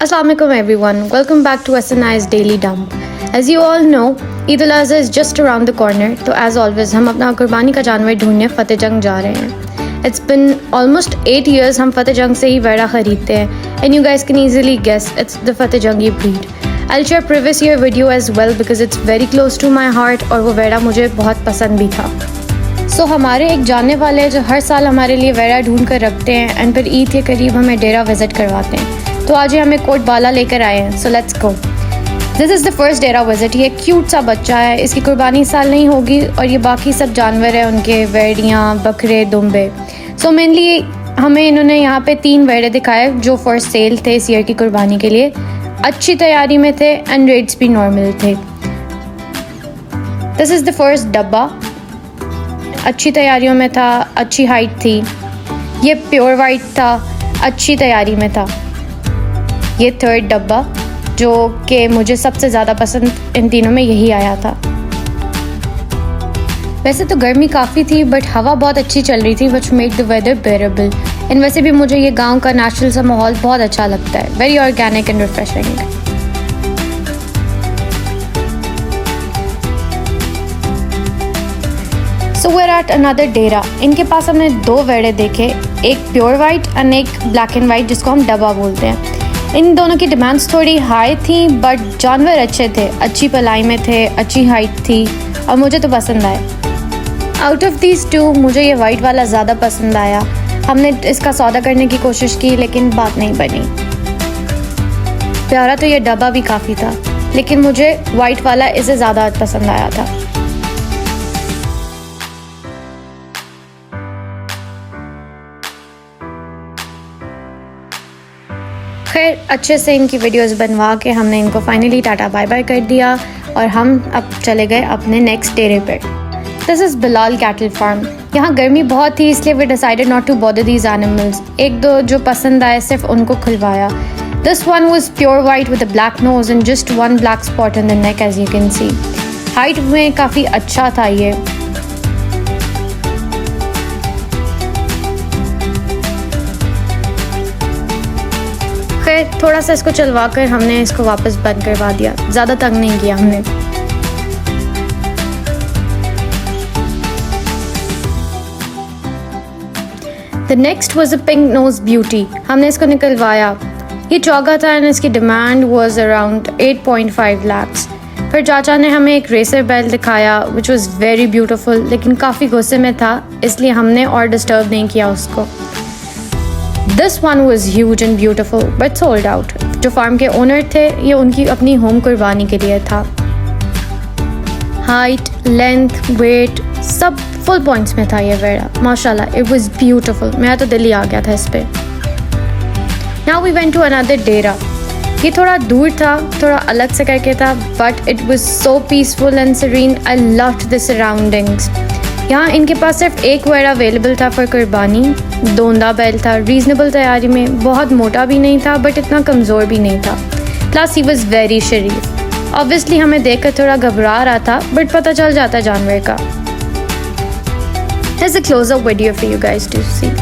Assalamualaikum everyone. Welcome back to SNI's Daily Dump. As you all know, Eid al-Azha is just around the corner. तो as always हम अपना कुर्बानी का जानवर ढूंढने फतेह जंग जा रहे हैं. It's been almost 8 years हम फतेह जंग से ही वेड़ा खरीदते हैं. And you guys can easily guess it's the Fateh Jangi breed. I'll share previous year video as well because it's very close to my heart और वो वेड़ा मुझे बहुत पसंद भी था. So हमारे एक जानने वाले जो हर साल हमारे लिए वेड़ा ढूंढ कर रखते हैं एंड फिर ईद के करीब हमें डेरा विजिट करवाते हैं. तो आज ये हमें कोट बाला लेकर आए हैं. So let's go. This is the first Dera visit. ये क्यूट सा बच्चा है. इसकी कुर्बानी साल नहीं होगी और ये बाकी सब जानवर हैं उनके, वेड़ियाँ, बकरे, दुम्बे. सो मेनली हमें इन्होंने यहाँ पे 3 वेड़े दिखाए जो फॉर सेल थे इस ईयर की कुर्बानी के लिए. अच्छी तैयारी में थे एंड रेट्स भी नॉर्मल थे. दिस इज़ द फर्स्ट डब्बा. अच्छी तैयारियों में था, अच्छी हाइट थी. ये प्योर वाइट था, अच्छी तैयारी में था. ये थर्ड डब्बा जो कि मुझे सबसे ज़्यादा पसंद इन तीनों में यही आया था. वैसे तो गर्मी काफ़ी थी बट हवा बहुत अच्छी चल रही थी which make the weather bearable. And वैसे भी मुझे ये गांव का नेचुरल सा माहौल बहुत अच्छा लगता है. Very organic and refreshing. So we're at another dera. इनके पास हमने 2 वेड़े देखे, एक प्योर वाइट एंड एक ब्लैक एंड वाइट जिसको हम डब्बा बोलते हैं. इन दोनों की डिमांड्स थोड़ी हाई थी बट जानवर अच्छे थे, अच्छी पलाई में थे, अच्छी हाइट थी और मुझे तो पसंद आए. आउट ऑफ दीज 2 मुझे ये वाइट वाला ज़्यादा पसंद आया. हमने इसका सौदा करने की कोशिश की लेकिन बात नहीं बनी. प्यारा तो ये डब्बा भी काफ़ी था लेकिन मुझे वाइट वाला इसे ज़्यादा पसंद आया था. खैर अच्छे से इनकी वीडियोस बनवा के हमने इनको फाइनली टाटा बाय बाय कर दिया और हम अब चले गए अपने नेक्स्ट डेरे पर. This is Bilal cattle farm. यहाँ गर्मी बहुत थी इसलिए we decided not to bother these animals. 1-2 जो पसंद आए सिर्फ उनको खुलवाया. This one was pure white with a black nose and just 1 black spot in the neck as you can see. Height में काफ़ी अच्छा था ये. थोड़ा सा इसको चलवा कर हमने इसको वापस बंद करवा दिया. ज़्यादा तंग नहीं किया हमने. The next was a pink nose beauty. हमने इसको निकलवाया. ये चौगा था एंड इसकी डिमांड वॉज अराउंड 8.5 lakhs. फिर चाचा ने हमें एक रेसर बेल दिखाया विच वॉज वेरी ब्यूटीफुल लेकिन काफ़ी गुस्से में था इसलिए हमने और डिस्टर्ब नहीं किया उसको. This one was huge and beautiful but sold out. जो फार्म के ओनर थे ये उनकी अपनी होम कुर्बानी के लिए था. हाइट, लेंथ, वेट सब फुल पॉइंट्स में था ये वेड़ा. माशाल्लाह इट वाज ब्यूटीफुल. मेरा तो दिल ही आ गया था इस पे. Now we went to another dera. ये थोड़ा दूर था, थोड़ा अलग से करके था but it was so peaceful and serene. I loved the surroundings. यहाँ इनके पास सिर्फ एक वेड़ा अवेलेबल था फॉर कुर्बानी. दोंदा बैल था, रीजनेबल तैयारी में, बहुत मोटा भी नहीं था बट इतना कमज़ोर भी नहीं था. Plus he was very Sharif. Obviously हमें देखकर थोड़ा घबरा रहा था बट पता चल जाता जानवर का. Here's a close-up video for you guys to see.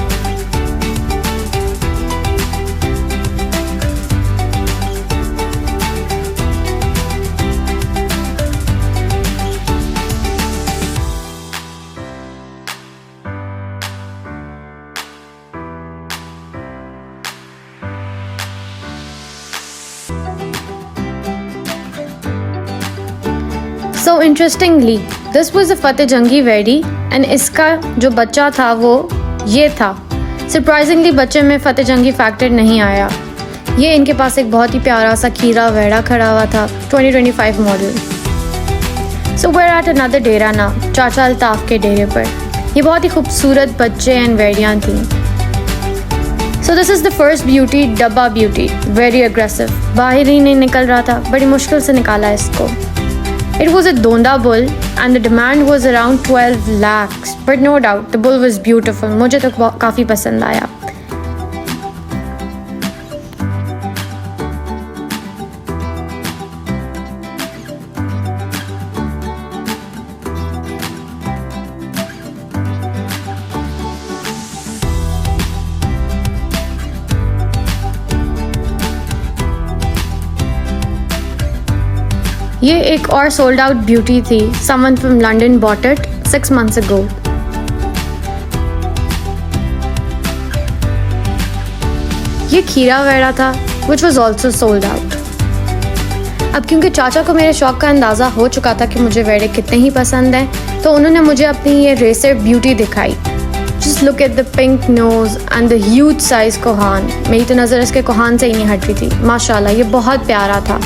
So interestingly, this was a Fateh Jangi वेड़ी एंड इसका जो बच्चा था वो ये था. सरप्राइजिंगली बच्चे में फतेह जंगी फैक्टर नहीं आया. ये इनके पास एक बहुत ही प्यारा सा खीरा वेड़ा खड़ा हुआ था, 2025 model. So we're at another dera ना, चाचा अल्ताफ़ के डेरे पर. ये बहुत ही खूबसूरत बच्चे एंड वेड़ियाँ थीं. So this is the first beauty, डब्बा ब्यूटी. Very aggressive. बाहर ही नहीं निकल रहा था, बड़ी मुश्किल से निकाला इसको. It was a Donda bull and the demand was around 12 lakhs. But no doubt, the bull was beautiful. मुझे तो काफ़ी पसंद आया. ये एक और सोल्ड आउट ब्यूटी थी. Someone from London bought it 6 months ago. ये खीरा वेड़ा था which was also sold out. अब क्योंकि चाचा को मेरे शौक का अंदाज़ा हो चुका था कि मुझे वेड़े कितने ही पसंद हैं, तो उन्होंने मुझे अपनी ये रेसर ब्यूटी दिखाई. Just look at the pink nose and the huge size कोहान. मेरी तो नज़र इसके कोहान से ही नहीं हट रही थी. माशाल्लाह ये बहुत प्यारा था.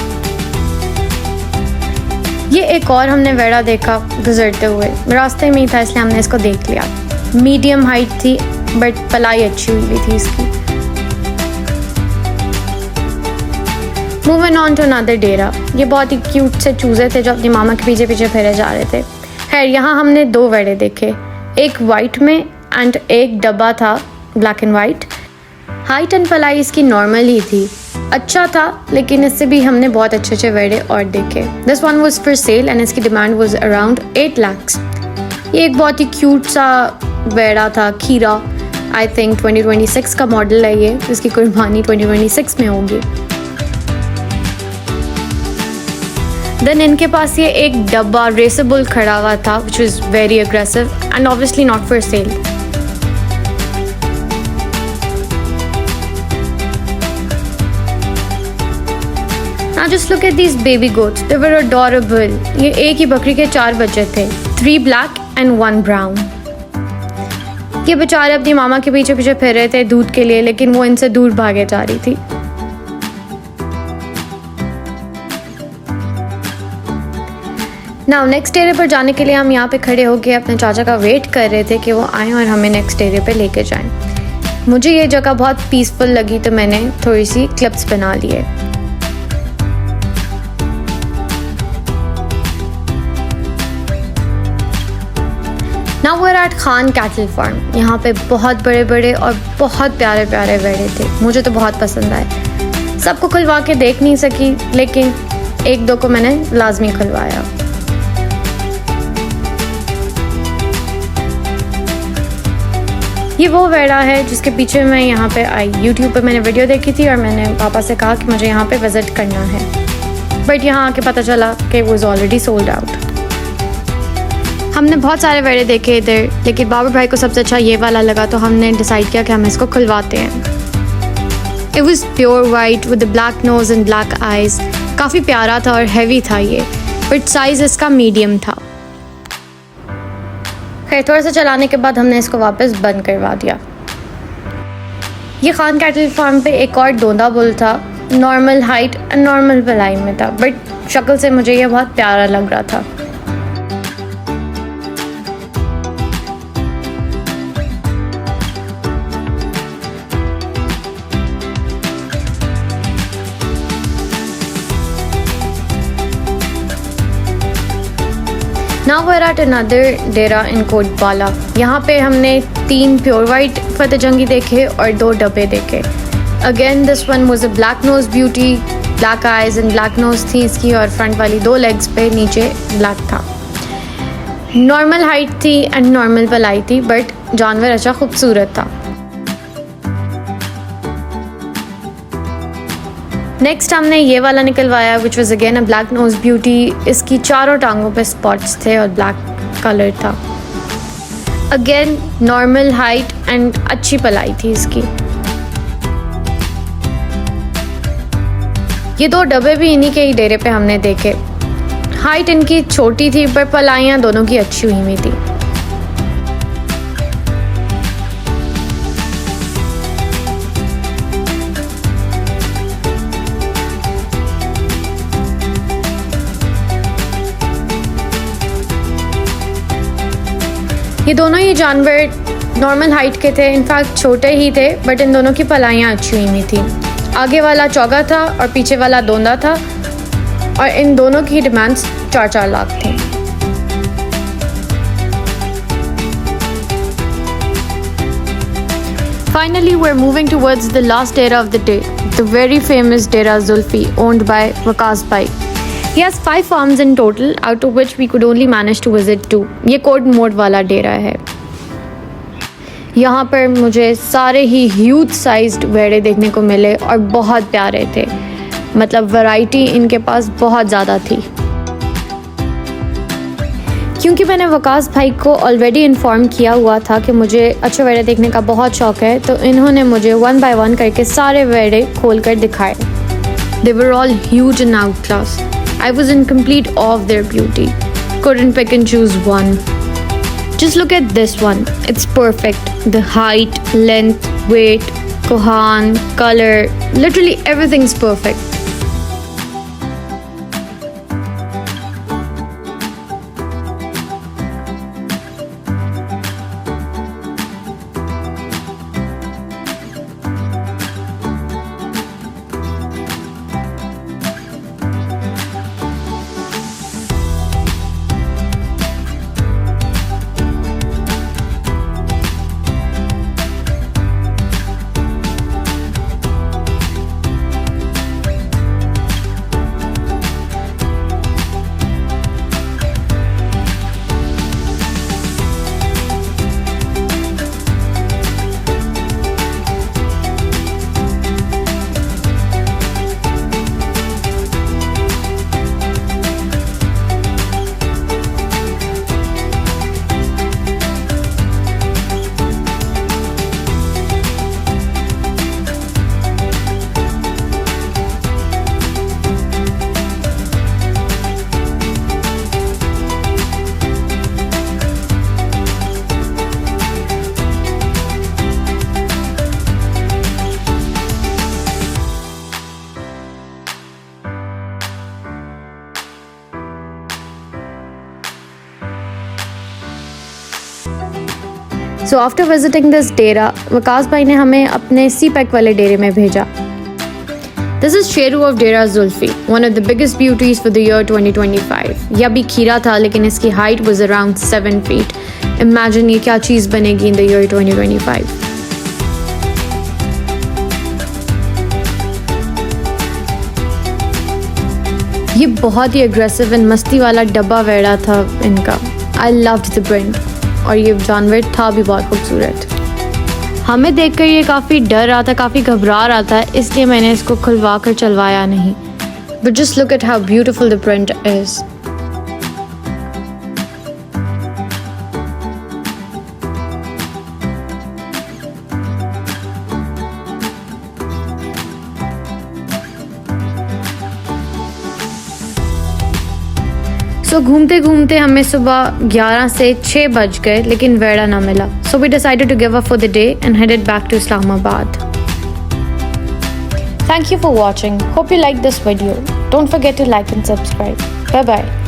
ये एक और हमने वेड़ा देखा गुजरते हुए. रास्ते में ही था इसलिए हमने इसको देख लिया. मीडियम हाइट थी बट पलाई अच्छी हुई थी इसकी. Moving on to another dera. ये बहुत ही क्यूट से चूजे थे जो अपनी मामा के पीछे पीछे फिरे जा रहे थे. खैर यहाँ हमने 2 वेड़े देखे, एक वाइट में एंड एक डब्बा था black and white. Height and पलाई इसकी नॉर्मल ही थी. अच्छा था, लेकिन इससे भी हमने बहुत अच्छे अच्छे वेड़े और देखे. This one was for sale and इसकी डिमांड वॉज अराउंड 8 lakhs. ये एक बहुत ही क्यूट सा वेड़ा था, खीरा. आई थिंक 2026 का मॉडल है ये. इसकी कुर्बानी 2026 में होगी. देन इनके पास ये एक डब्बा रेसेबल खड़ा हुआ था which was very aggressive and obviously not for sale. Now just look at these baby goats. They were adorable. ये एक ही बकरी के 4 बच्चे थे, 3 black and 1 brown. ये बेचारे अपनी मामा के पीछे पीछे फिर रहे थे दूध के लिए, लेकिन वो इनसे दूर भागे जा रही थी. नाउ नेक्स्ट एरिया पर जाने के लिए हम यहाँ पे खड़े होकर अपने चाचा का वेट कर रहे थे कि वो आएँ और हमें नेक्स्ट एरिया पे लेके जाएं. मुझे ये जगह बहुत पीसफुल लगी तो मैंने थोड़ी सी क्लिप्स बना लिए. Now we are at Khan cattle farm. यहाँ पे बहुत बड़े बड़े और बहुत प्यारे प्यारे वेड़े थे. मुझे तो बहुत पसंद आए. सबको खुलवा के देख नहीं सकी, लेकिन 1-2 को मैंने लाजमी खुलवाया. ये वो वेड़ा है जिसके पीछे मैं यहाँ पे आई. YouTube पे मैंने वीडियो देखी थी और मैंने पापा से कहा कि मुझे यहाँ पे विज़िट करना है, बट यहाँ आके पता चला कि वो इज़ ऑलरेडी सोल्ड आउट. हमने बहुत सारे वेड़े देखे इधर, लेकिन बाबर भाई को सबसे अच्छा ये वाला लगा, तो हमने डिसाइड किया कि हम इसको खुलवाते हैं. It was pure white with black nose and black eyes. काफ़ी प्यारा था और हैवी था ये, बट साइज़ इसका मीडियम था. खैर थोड़ा सा चलाने के बाद हमने इसको वापस बंद करवा दिया. ये खान कैटल फार्म पे एक और डोंदा बुल था. नॉर्मल हाइट एंड नॉर्मल पलाई में था, बट शक्ल से मुझे ये बहुत प्यारा लग रहा था. Now we're at another Dera in कोटबाला. यहाँ पे हमने 3 प्योर वाइट फतेजंगी देखे और 2 डब्बे देखे. Again this one was a black nose beauty, black eyes and black nose थी इसकी, और फ्रंट वाली 2 लेग्स पे नीचे ब्लैक था. नॉर्मल हाइट थी एंड नॉर्मल पलाई थी, बट जानवर अच्छा खूबसूरत था. नेक्स्ट हमने ये वाला निकलवाया which was again a black nose beauty. इसकी चारों टांगों पे स्पॉट्स थे और ब्लैक कलर था. अगेन नॉर्मल हाइट एंड अच्छी पलाई थी इसकी. ये 2 डब्बे भी इन्हीं के ही डेरे पे हमने देखे. हाइट इनकी छोटी थी पर पलाइयाँ दोनों की अच्छी हुई थी. ये दोनों ही जानवर नॉर्मल हाइट के थे, इनफैक्ट छोटे ही थे, बट इन दोनों की पलाइयाँ अच्छी हुई थी. आगे वाला चौगा था और पीछे वाला दोंदा था, और इन दोनों की डिमांड्स 4-4 लाख थी. Finally, we're moving towards the last dera of the day, the very famous Dera Zulfi, owned by Waqas Bhai. He has 5 farms in total, out of which we could only manage to visit 2. ये code mode वाला डेरा है. यहाँ पर मुझे सारे ही huge sized वेड़े देखने को मिले और बहुत प्यारे थे. मतलब वैरायटी इनके पास बहुत ज़्यादा थी. क्योंकि मैंने वकास भाई को ऑलरेडी इन्फॉर्म किया हुआ था कि मुझे अच्छे वेड़े देखने का बहुत शौक है, तो इन्होंने मुझे 1 by 1 करके सारे वेड़े खोल कर दिखाए। They were all huge and outclass. I was in complete awe of their beauty. Couldn't pick and choose one. Just look at this one. It's perfect. The height, length, weight, kohan, color, literally everything's perfect. So after visiting this डेरा, वकास भाई ने हमें अपने सी pack वाले डेरे में भेजा। This is Sheru of Dera Zulfi, one of the biggest beauties for the year 2025. यह भी खीरा था, लेकिन इसकी height was around 7 feet. Imagine ये क्या चीज़ बनेगी in the year 2025. ये बहुत ही aggressive and मस्ती वाला डब्बा वेड़ा था इनका। I loved the print. और ये जानवर था भी बहुत खूबसूरत। हमें देखकर ये काफ़ी डर रहा था, काफ़ी घबरा रहा था, इसलिए मैंने इसको खुलवा कर चलवाया नहीं। But just look at how beautiful the print is. तो घूमते घूमते हमें सुबह 11 से 6 बज गए, लेकिन वेड़ा ना मिला। So we decided to give up for the day and headed back to Islamabad. Thank you for watching. Hope you liked this video. Don't forget to like and subscribe. Bye bye.